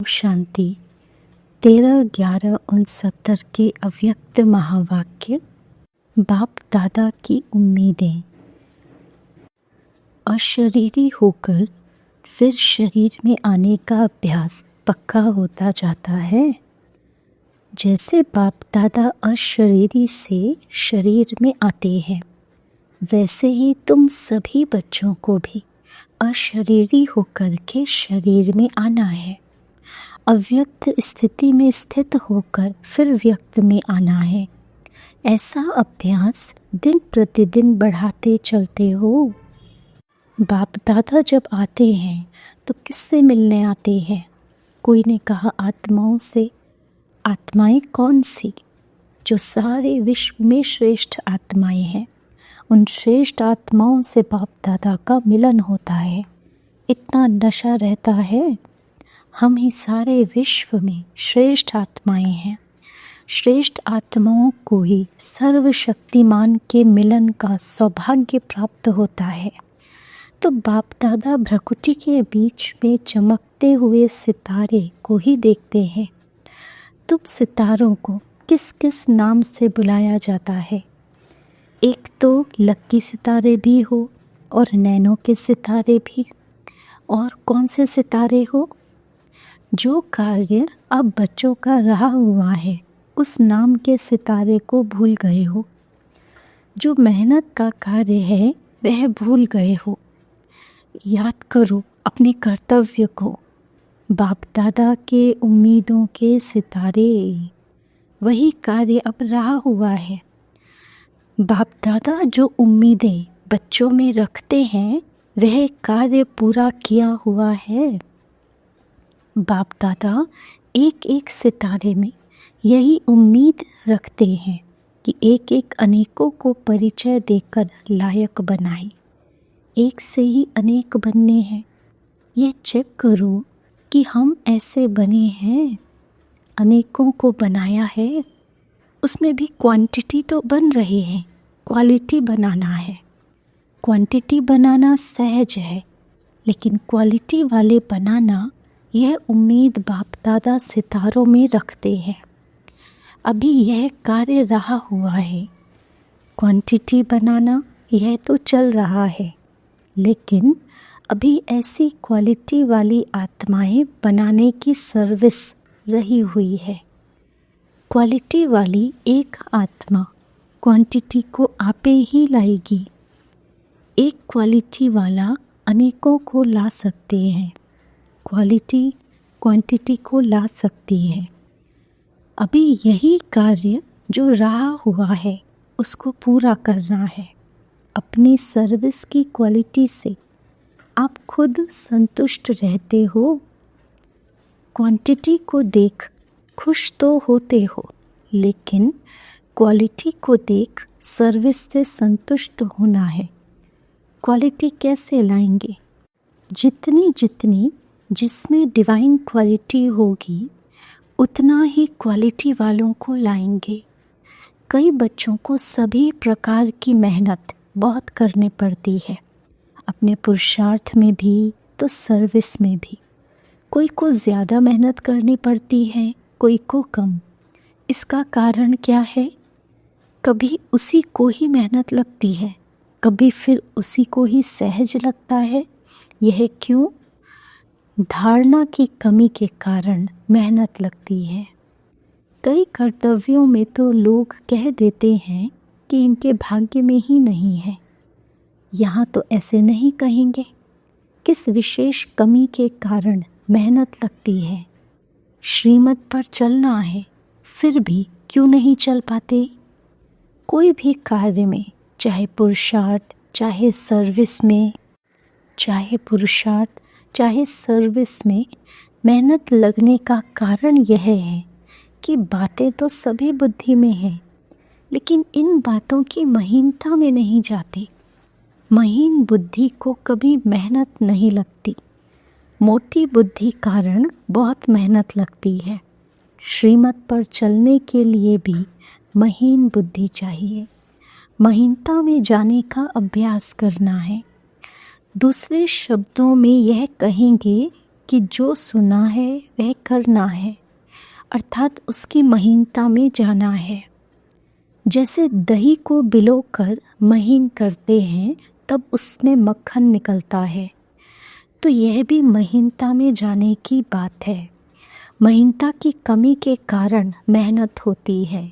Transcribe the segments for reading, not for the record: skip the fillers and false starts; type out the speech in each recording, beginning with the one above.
शांति 13/11/69 के अव्यक्त महावाक्य। बाप दादा की उम्मीदें। अशरीरी होकर फिर शरीर में आने का अभ्यास पक्का होता जाता है। जैसे बाप दादा अशरीरी से शरीर में आते हैं, वैसे ही तुम सभी बच्चों को भी अशरीरी होकर के शरीर में आना है। अव्यक्त स्थिति में स्थित होकर फिर व्यक्त में आना है। ऐसा अभ्यास दिन प्रतिदिन बढ़ाते चलते हो। बाप दादा जब आते हैं तो किससे मिलने आते हैं? कोई ने कहा आत्माओं से। आत्माएं कौन सी? जो सारे विश्व में श्रेष्ठ आत्माएं हैं। उन श्रेष्ठ आत्माओं से बाप दादा का मिलन होता है। इतना नशा रहता है। हम ही सारे विश्व में श्रेष्ठ आत्माएं हैं। श्रेष्ठ आत्माओं को ही सर्वशक्तिमान के मिलन का सौभाग्य प्राप्त होता है। तो बाप दादा भ्रकुटी के बीच में चमकते हुए सितारे को ही देखते हैं। तुम सितारों को किस किस नाम से बुलाया जाता है? एक तो लक्की सितारे भी हो और नैनो के सितारे भी। और कौन से सितारे हो? जो कार्य अब बच्चों का रहा हुआ है उस नाम के सितारे को भूल गए हो। जो मेहनत का कार्य है वह भूल गए हो। याद करो अपने कर्तव्य को। बाप दादा के उम्मीदों के सितारे, वही कार्य अब रहा हुआ है। बाप दादा जो उम्मीदें बच्चों में रखते हैं वह कार्य पूरा किया हुआ है। बाप दादा एक एक सितारे में यही उम्मीद रखते हैं कि एक एक अनेकों को परिचय देकर लायक बनाए। एक से ही अनेक बनने हैं। ये चेक करो कि हम ऐसे बने हैं। अनेकों को बनाया है, उसमें भी क्वांटिटी तो बन रही है, क्वालिटी बनाना है। क्वांटिटी बनाना सहज है, लेकिन क्वालिटी वाले बनाना यह उम्मीद बाप दादा सितारों में रखते हैं। अभी यह कार्य रहा हुआ है। क्वांटिटी बनाना यह तो चल रहा है, लेकिन अभी ऐसी क्वालिटी वाली आत्माएं बनाने की सर्विस रही हुई है। क्वालिटी वाली एक आत्मा क्वांटिटी को आपे ही लाएगी। एक क्वालिटी वाला अनेकों को ला सकते हैं। क्वालिटी क्वांटिटी को ला सकती है। अभी यही कार्य जो रहा हुआ है उसको पूरा करना है। अपनी सर्विस की क्वालिटी से आप खुद संतुष्ट रहते हो। क्वांटिटी को देख खुश तो होते हो, लेकिन क्वालिटी को देख सर्विस से संतुष्ट होना है। क्वालिटी कैसे लाएंगे? जितनी जितनी जिसमें डिवाइन क्वालिटी होगी उतना ही क्वालिटी वालों को लाएंगे। कई बच्चों को सभी प्रकार की मेहनत बहुत करनी पड़ती है, अपने पुरुषार्थ में भी तो सर्विस में भी। कोई को ज़्यादा मेहनत करनी पड़ती है, कोई को कम। इसका कारण क्या है? कभी उसी को ही मेहनत लगती है, कभी फिर उसी को ही सहज लगता है। यह क्यों? धारणा की कमी के कारण मेहनत लगती है। कई कर्तव्यों में तो लोग कह देते हैं कि इनके भाग्य में ही नहीं है। यहाँ तो ऐसे नहीं कहेंगे। किस विशेष कमी के कारण मेहनत लगती है? श्रीमत पर चलना है, फिर भी क्यों नहीं चल पाते? कोई भी कार्य में, चाहे पुरुषार्थ चाहे सर्विस में, मेहनत लगने का कारण यह है कि बातें तो सभी बुद्धि में हैं, लेकिन इन बातों की महीनता में नहीं जाते। महीन बुद्धि को कभी मेहनत नहीं लगती। मोटी बुद्धि कारण बहुत मेहनत लगती है। श्रीमत पर चलने के लिए भी महीन बुद्धि चाहिए। महीनता में जाने का अभ्यास करना है। दूसरे शब्दों में यह कहेंगे कि जो सुना है वह करना है, अर्थात उसकी महीनता में जाना है। जैसे दही को भिगोकर महीन करते हैं तब उसमें मक्खन निकलता है, तो यह भी महीनता में जाने की बात है। महीनता की कमी के कारण मेहनत होती है।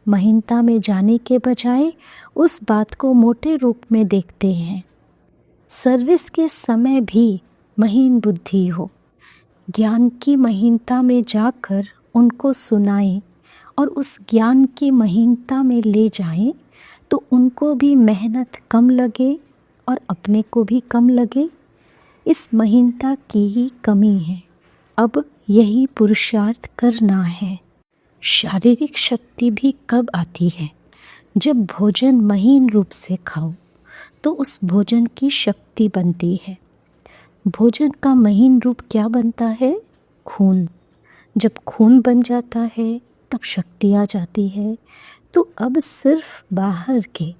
महीनता में जाने के बजाय उस बात को मोटे रूप में देखते हैं। सर्विस के समय भी महीन बुद्धि हो, ज्ञान की महीनता में जाकर उनको सुनाएं और उस ज्ञान की महीनता में ले जाएं, तो उनको भी मेहनत कम लगे और अपने को भी कम लगे। इस महीनता की ही कमी है। अब यही पुरुषार्थ करना है। शारीरिक शक्ति भी कब आती है? जब भोजन महीन रूप से खाओ तो उस भोजन की शक्ति बनती है। भोजन का महीन रूप क्या बनता है? खून। जब खून बन जाता है तब शक्ति आ जाती है। तो अब सिर्फ बाहर के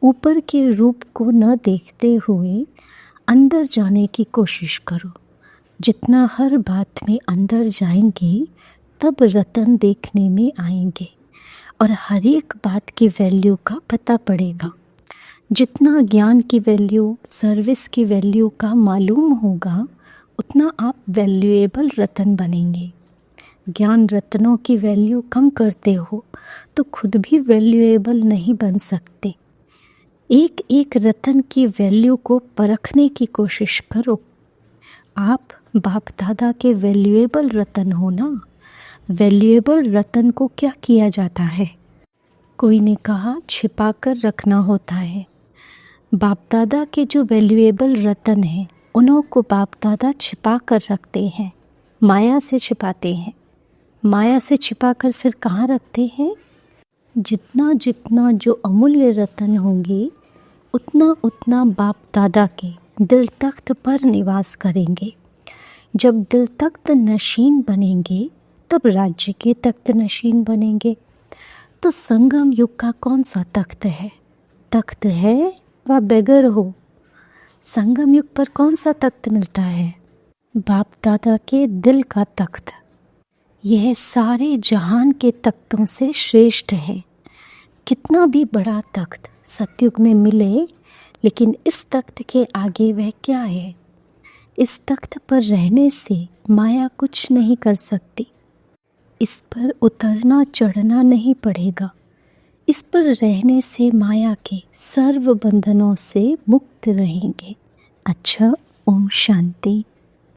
ऊपर के रूप को न देखते हुए अंदर जाने की कोशिश करो। जितना हर बात में अंदर जाएंगे तब रतन देखने में आएंगे और हर एक बात की वैल्यू का पता पड़ेगा। जितना ज्ञान की वैल्यू, सर्विस की वैल्यू का मालूम होगा, उतना आप वैल्यूएबल रतन बनेंगे। ज्ञान रत्नों की वैल्यू कम करते हो तो खुद भी वैल्यूएबल नहीं बन सकते। एक एक रतन की वैल्यू को परखने की कोशिश करो। आप बाप दादा के वैल्यूएबल रतन हो ना। वैल्यूएबल रतन को क्या किया जाता है? कोई ने कहा छिपा कर रखना होता है। बाप दादा के जो वैल्यूएबल रतन हैं उन्हों को बाप दादा छिपा कर रखते हैं, माया से छिपाते हैं। माया से छिपा कर फिर कहाँ रखते हैं? जितना जितना जो अमूल्य रतन होंगे उतना उतना बाप दादा के दिल तख्त पर निवास करेंगे। जब दिल तख्त नशीन बनेंगे तब राज्य के तख्त नशीन बनेंगे। तो संगम युग का कौन सा तख्त है? तख्त है व बेगर हो। संगम युग पर कौन सा तख्त मिलता है? बाप दादा के दिल का तख्त। यह सारे जहान के तख्तों से श्रेष्ठ है। कितना भी बड़ा तख्त सतयुग में मिले, लेकिन इस तख्त के आगे वह क्या है? इस तख्त पर रहने से माया कुछ नहीं कर सकती। इस पर उतरना चढ़ना नहीं पड़ेगा। इस पर रहने से माया के सर्व बंधनों से मुक्त रहेंगे। अच्छा, ओम शांति।